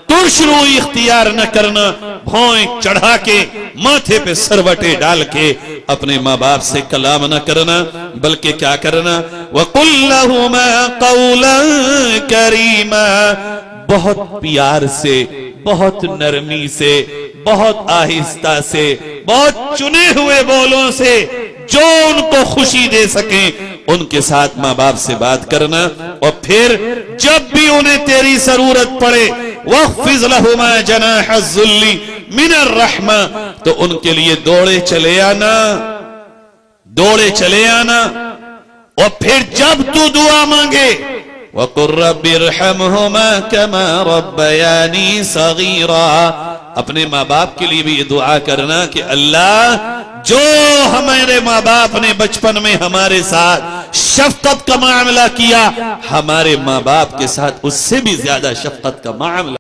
ترشروئی اختیار نہ کرنا، بھوئیں چڑھا کے ماتھے پہ سروٹے ڈال کے اپنے ماں باپ سے کلام نہ کرنا، بلکہ کیا کرنا؟ وَقُلْ لَهُمَا قَوْلًا كَرِيمًا، بہت پیار سے، بہت نرمی سے، بہت آہستہ سے، بہت چنے ہوئے بولوں سے جو ان کو خوشی دے سکیں ان کے ساتھ ماں باپ سے بات کرنا۔ اور پھر جب بھی انہیں تیری ضرورت پڑے وَاخْفِضْ لَهُمَا جَنَاحَ الذُّلِّ مِنَ الرَّحْمَةِ، تو ان کے لیے دوڑے چلے آنا، دوڑے چلے آنا۔ اور پھر جب تو دعا مانگے وَقُلْ رَبِّ ارْحَمْهُمَا كَمَا رَبَّيَانِي صَغِيرًا، اپنے ماں باپ کے لیے بھی یہ دعا کرنا کہ اللہ جو ہمارے ماں باپ نے بچپن میں ہمارے ساتھ شفقت کا معاملہ کیا، ہمارے ماں باپ کے ساتھ اس سے بھی زیادہ شفقت کا معاملہ